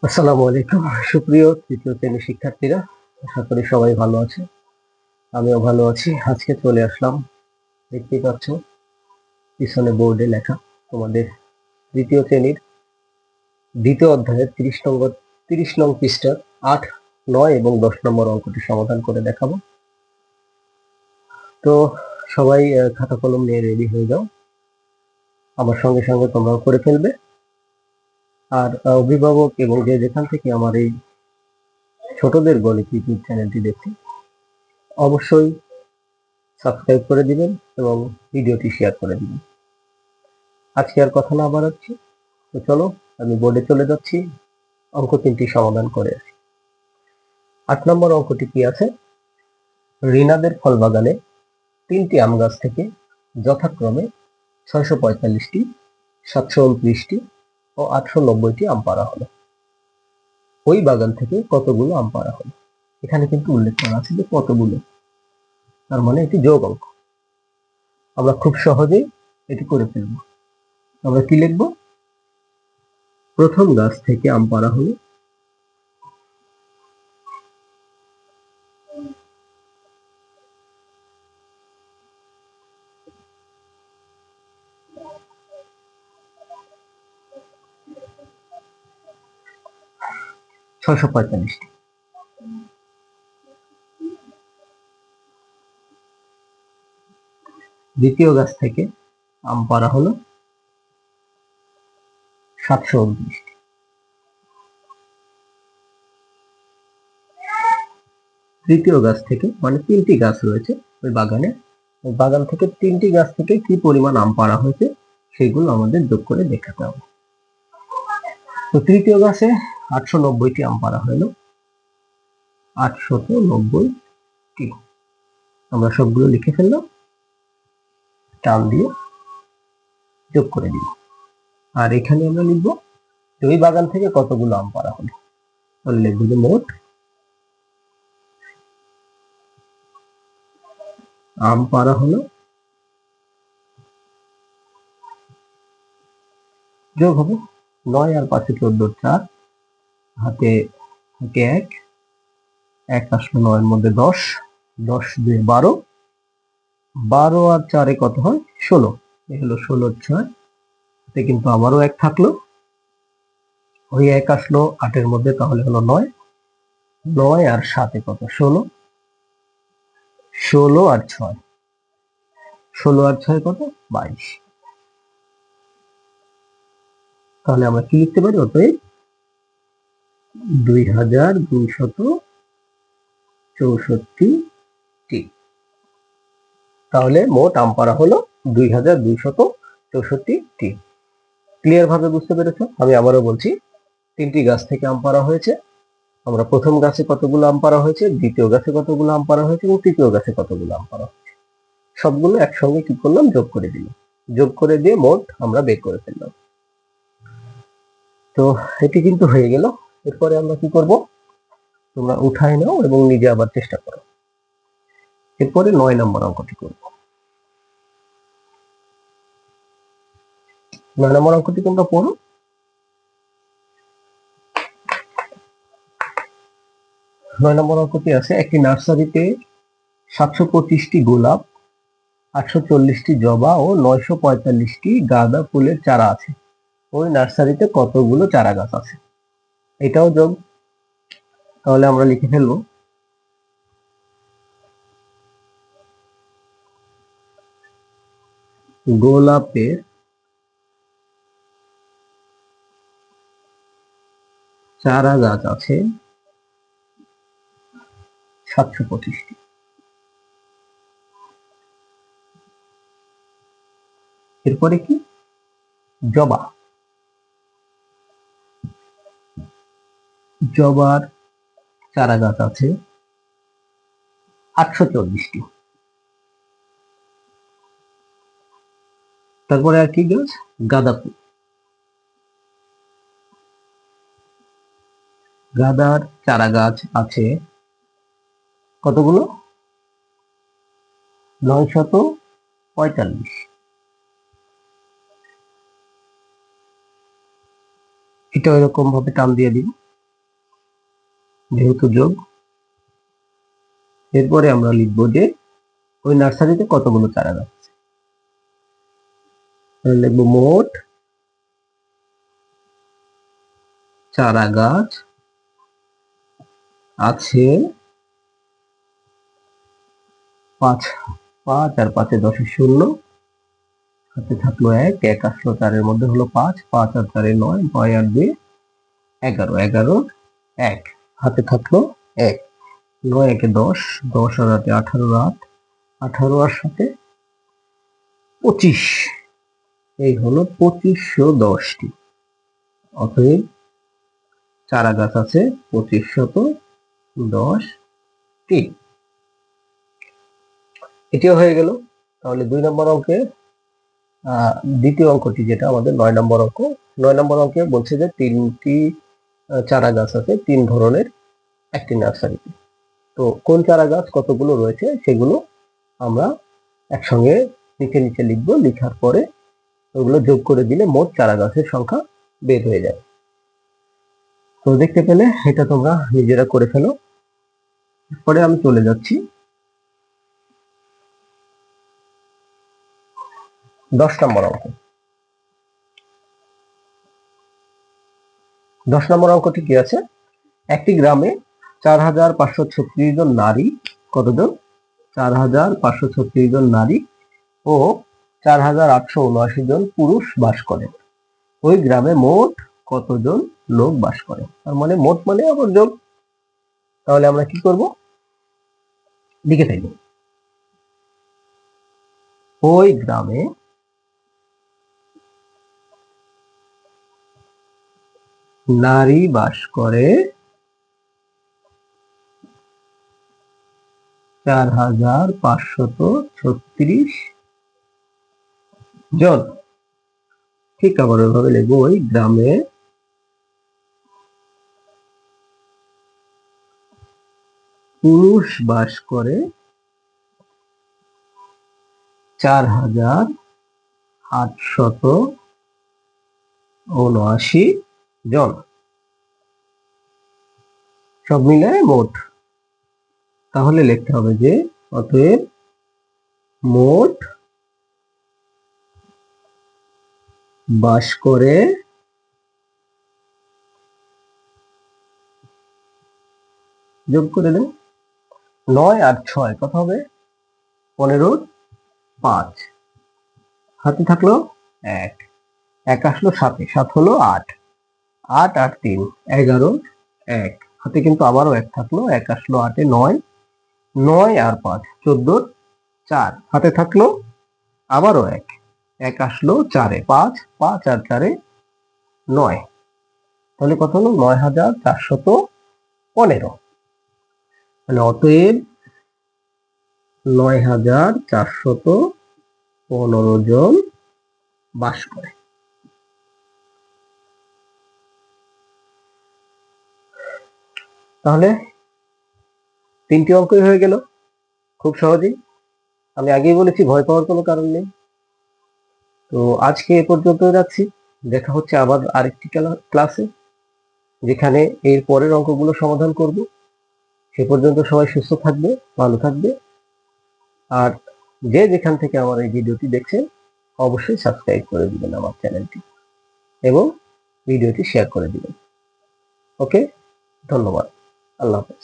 আসসালামু আলাইকুম। সুপ্রিয় তৃতীয় শ্রেণীর শিক্ষার্থীরা, আশা করি সবাই ভালো আছে। আমিও ভালো আছি। আজকে চলে আসলাম, দেখতেই পাচ্ছ পিছনে বোর্ডে লেখা তোমাদের তৃতীয় শ্রেণীর দ্বিতীয় অধ্যায়ের 30 নং পৃষ্ঠার 8, 9 এবং 10 নম্বর অঙ্কটি সমাধান করে দেখাবো। তো সবাই খাতা কলম নিয়ে রেডি হয়ে যাও, আমার সঙ্গে সঙ্গে তোমরাও করে ফেলবে। আর অভিভাবক এবং যে যেখান থেকে আমার এই ছোটদের গণিত ইউটিউব চ্যানেলটি দেখছে, অবশ্যই সাবস্ক্রাইব করে দিবেন এবং ভিডিওটি শেয়ার করে দিবেন। আজকে আর কথা না বাড়াচ্ছি, তো চলো আমি বোর্ডে চলে যাচ্ছি, অঙ্ক 3টি সমাধান করে আসি। 8 নম্বর অঙ্কটি কি আছে? রিনাদের ফল বাগানে 3টি আম গাছ থেকে যথাক্রমে 645টি, 729টি ও 890টি আম পাড়া হলো। ওই বাগান থেকে কতগুলো আম পাড়া হলো? এখানে কিন্তু উল্লেখ করা আছে যে কতগুলো, তার মানে এটি যোগ অঙ্ক। আমরা খুব সহজেই এটি করে ফেলব। আমরা কি লিখব? প্রথম গাছ থেকে আম পাড়া হলো 645টি। দ্বিতীয় গাছ থেকে আম পাড়া হলো 729টি। তৃতীয় গাছ থেকে, মানে 3টি গাছ রয়েছে ওই বাগানে, ওই বাগান থেকে 3টি গাছ থেকে কি পরিমাণ আম পাড়া হয়েছে সেগুলো আমাদের যোগ করে দেখাতে হবে। তো তৃতীয় গাছে 890টি আম পাড়া হলো, 890টি। আমরা সবগুলো লিখে ফেললাম, টান দিয়ে যোগ করে দিব। আর এখানে আমরা লিখবো ওই বাগান থেকে কতগুলো আম পাড়া হলো, তাহলে লিখবো যে মোট আম পাড়া হলো, যোগ হবে 9 আর 5 14 4, হাতে থাকে 1 আসলো 9 এর মধ্যে 10, 10 2 12, 12 আর 4 কত হয়? 16। এই হলো 16 6, এতে কিন্তু আবারও 1 থাকলো, ওই 1 আসলো 8 এর মধ্যে, তাহলে হলো 9, 9 আর 7 কত? 16, 16 আর 6, 16 আর 6 কত? 22। তাহলে আমরা কি লিখতে পারি? অতএব 2264টি। তাহলে মোট আম পাড়া হলো 2264টি। ক্লিয়ার ভাবে বুঝতে পেরেছো? আমি আবারও বলছি, 3টি গাছ থেকে আম পাড়া হয়েছে। আমরা প্রথম গাছে কতগুলো আম পাড়া হয়েছে, দ্বিতীয় গাছে কতগুলো আম পাড়া হয়েছে এবং তৃতীয় গাছে কতগুলো আম পাড়া হয়েছে, সবগুলো একসঙ্গে কি করলাম? যোগ করে দিলাম। যোগ করে দিয়ে মোট আমরা বের করে ফেললাম। তো এটি কিন্তু হয়ে গেল। এরপরে আমরা কি করব? তোমরা উঠায় নাও এবং নিজে আবার চেষ্টা করো। এরপরে 9 নম্বর অঙ্কটি করব। 9 নম্বর অঙ্কটি তোমরা পড়ো। 9 নম্বর অঙ্কটি আছে, একটি নার্সারিতে 725টি গোলাপ, 840টি জবা ও 945টি গাঁদা ফুলের চারা আছে। ওই নার্সারিতে কতগুলো চারা গাছ আছে? এটাও যোগ। তাহলে আমরা লিখে ফেলবো গোলাপের চারা গাছ আছে 725টি। এরপরে কি? জবা, জবার চারা গাছ আছে 840টি। তারপরে আর কি গাছ? গাঁদা ফুল, গাঁদার চারা গাছ আছে কতগুলো? 945। এটা এরকম ভাবে টান দিয়ে দিন। যেহেতু যোগ, এরপরে আমরা লিখবো যে ওই নার্সারিতে কতগুলো চারা গাছ আছে। লিখবো মোট চারা গাছ আছে 5। 5 আর 5 এ 10 শূন্য, হাতে থাকলো 1, 1 আসলো 4 এর মধ্যে হলো 5, 5 আর 4 9, 9 আর 2 11, 11 1, হাতে থাকলো 1, 9 1 10, 10 আর 8 18, 18 আর 7 25, এই হলো 2510টি। অতএব চারা গাছ আছে 2510টি। এটিও হয়ে গেল। তাহলে 2 নম্বর অঙ্কে দ্বিতীয় অঙ্কটি যেটা আমাদের 9 নম্বর অঙ্ক, 9 নম্বর অঙ্কে বলছে যে 3টি চারা গাছ আছে 3 ধরনের একটি নার্সারিতে। তো কোন চারা গাছ কতগুলো রয়েছে সেগুলো আমরা একসঙ্গে নিচে নিচে লিখবো, লেখার পরে ওগুলো যোগ করে দিলে মোট চারা গাছের সংখ্যা বের হয়ে যাবে। তো দেখতে পেলে এটা তোমরা নিজেরা করে ফেলো। পরে আমি চলে যাচ্ছি 10 নম্বর অঙ্কে। 10 নম্বর অঙ্কটি কি আছে? একটি গ্রামে 4536 জন নারী, কতজন? 4536 জন নারী ও 4879 জন পুরুষ বাস করেন। ওই গ্রামে মোট কতজন লোক বাস করে? তার মানে মোট মানে আবার যোগ। তাহলে আমরা কি করব? লিখে ফেলি। ওই গ্রামে নারী বাস করে 4536 জন। ঠিক আবার ওইভাবে লিখবো, ওই গ্রামে পুরুষ বাস করে 4879 জন। সব মিলায় মোট। তাহলে লিখতে হবে যে অতএব মোট বাস করে যোগ করে দেন 9 আর 6 কত হবে? 15 5, হাতে থাকলো 1, 1 আসলো 7, 7 হলো 8, 8 আর 3 11, 1 হাতে কিন্তু আবারও 1 থাকলো, 1 আসলো 8 এ 9, 9 আর 5 14, 4 হাতে থাকলো আবারও 1, 1 আসলো 4 এ 5, 5 আর 4 এ 9, তাহলে কত হলো? 9415। মানে অতএব 9415 জন বাস করে। তাহলে 3টি অঙ্কই হয়ে গেল খুব সহজেই। আমি আগেই বলেছি ভয় পাওয়ার কোনো কারণ নেই। তো আজকে এ পর্যন্ত রাখছি। দেখা হচ্ছে আবার আরেকটি ক্লাসে, যেখানে এর পরের অঙ্কগুলো সমাধান করব। সে পর্যন্ত সবাই সুস্থ থাকবে, ভালো থাকবে। আর যে যেখান থেকে আমার এই ভিডিওটি দেখছেন অবশ্যই সাবস্ক্রাইব করে দিবেন আমার চ্যানেলটি এবং ভিডিওটি শেয়ার করে দিবেন। ওকে, ধন্যবাদ। আল্লাহ হাফেজ।